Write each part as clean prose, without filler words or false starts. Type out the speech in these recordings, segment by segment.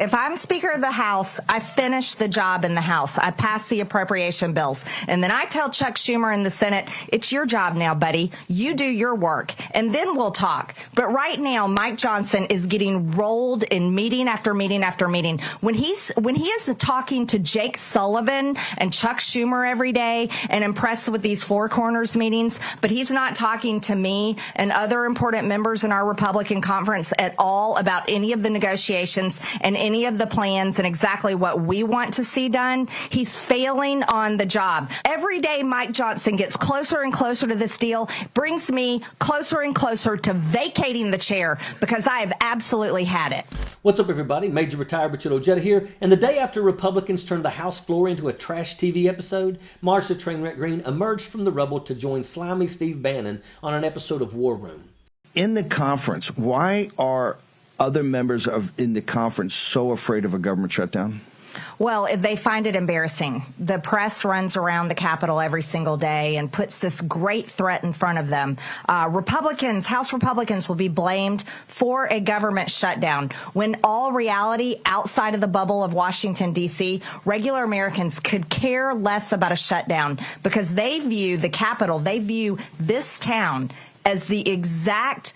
If I'm Speaker of the House, I finish the job in the House. I pass the appropriation bills. And then I tell Chuck Schumer in the Senate, it's your job now, buddy. You do your work. And then we'll talk. But right now, Mike Johnson is getting rolled in meeting after meeting after meeting. When he is talking to Jake Sullivan and Chuck Schumer every day and impressed with these Four Corners meetings, but he's not talking to me and other important members in our Republican conference at all about any of the negotiations and any of the plans and exactly what we want to see done. He's failing on the job. Every day Mike Johnson gets closer and closer to this deal, brings me closer and closer to vacating the chair because I have absolutely had it. What's up, everybody? Major Retired Richard Ojeda here. And the day after Republicans turned the House floor into a trash TV episode, Marjorie Taylor Greene emerged from the rubble to join slimy Steve Bannon on an episode of War Room. In the conference, why are other members in the conference so afraid of a government shutdown? Well, they find it embarrassing. The press runs around the Capitol every single day and puts this great threat in front of them. House Republicans will be blamed for a government shutdown when all reality outside of the bubble of Washington, D.C., regular Americans could care less about a shutdown because they view the Capitol, they view this town as the exact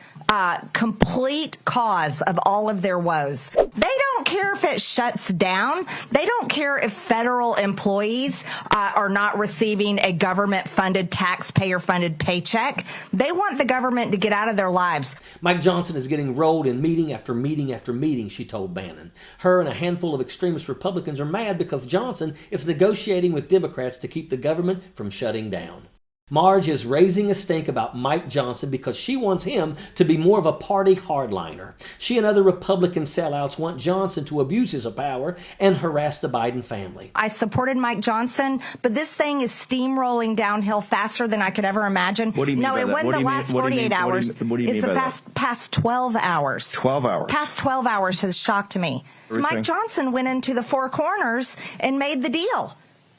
complete cause of all of their woes. They don't care if it shuts down. They don't care if federal employees are not receiving a government-funded, taxpayer-funded paycheck. They want the government to get out of their lives. Mike Johnson is getting rolled in meeting after meeting after meeting, she told Bannon. Her and a handful of extremist Republicans are mad because Johnson is negotiating with Democrats to keep the government from shutting down. Marge is raising a stink about Mike Johnson because she wants him to be more of a party hardliner. She and other Republican sellouts want Johnson to abuse his power and harass the Biden family. I supported Mike Johnson, but this thing is steamrolling downhill faster than I could ever imagine. What do you mean by that? No, it wasn't the last 48 hours. What do you mean by that? Past 12 hours. 12 hours. Past 12 hours has shocked me. So Mike Johnson went into the Four Corners and made the deal.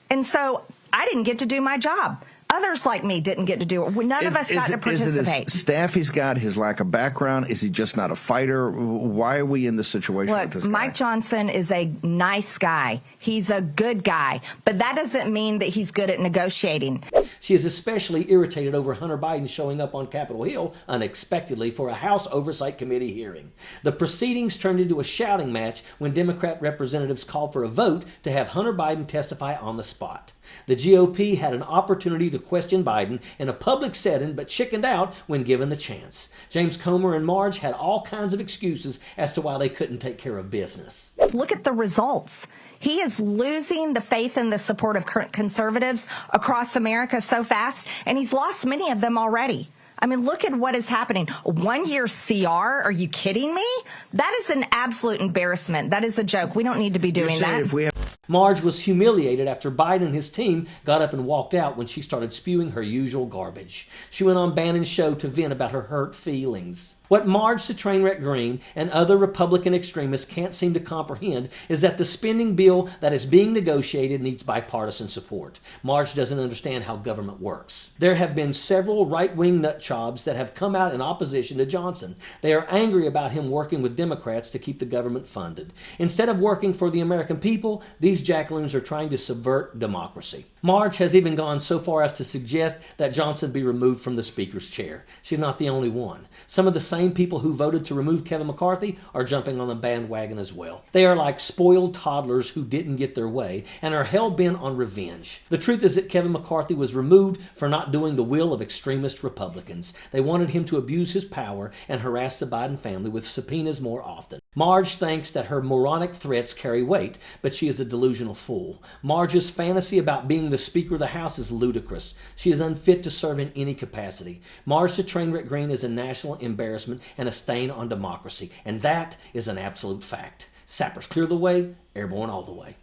And so I didn't get to do my job. Others like me didn't get to do it. None of us got to participate. Is it his staff he's got, his lack of background? Is he just not a fighter? Why are we in this situation with this guy? Mike Johnson is a nice guy. He's a good guy. But that doesn't mean that he's good at negotiating. She is especially irritated over Hunter Biden showing up on Capitol Hill unexpectedly for a House Oversight Committee hearing. The proceedings turned into a shouting match when Democrat representatives called for a vote to have Hunter Biden testify on the spot. The GOP had an opportunity to question Biden in a public setting but chickened out when given the chance. James Comer and Marge had all kinds of excuses as to why they couldn't take care of business. Look at the results. He is losing the faith and the support of conservatives across America so fast, and he's lost many of them already. I mean, look at what is happening. 1 year CR? Are you kidding me? That is an absolute embarrassment. That is a joke. We don't need to be doing that. Marge was humiliated after Biden and his team got up and walked out when she started spewing her usual garbage. She went on Bannon's show to vent about her hurt feelings. What Marge Taylor Greene and other Republican extremists can't seem to comprehend is that the spending bill that is being negotiated needs bipartisan support. Marge doesn't understand how government works. There have been several right-wing nutjobs that have come out in opposition to Johnson. They are angry about him working with Democrats to keep the government funded. Instead of working for the American people, these jackaloons are trying to subvert democracy. Marge has even gone so far as to suggest that Johnson be removed from the Speaker's chair. She's not the only one. Some of the same people who voted to remove Kevin McCarthy are jumping on the bandwagon as well. They are like spoiled toddlers who didn't get their way and are hell-bent on revenge. The truth is that Kevin McCarthy was removed for not doing the will of extremist Republicans. They wanted him to abuse his power and harass the Biden family with subpoenas more often. Marge thinks that her moronic threats carry weight, but she is a delusional fool. Marge's fantasy about being the Speaker of the House is ludicrous. She is unfit to serve in any capacity. Marge Taylor Greene is a national embarrassment and a stain on democracy, and that is an absolute fact. Sappers clear the way, airborne all the way.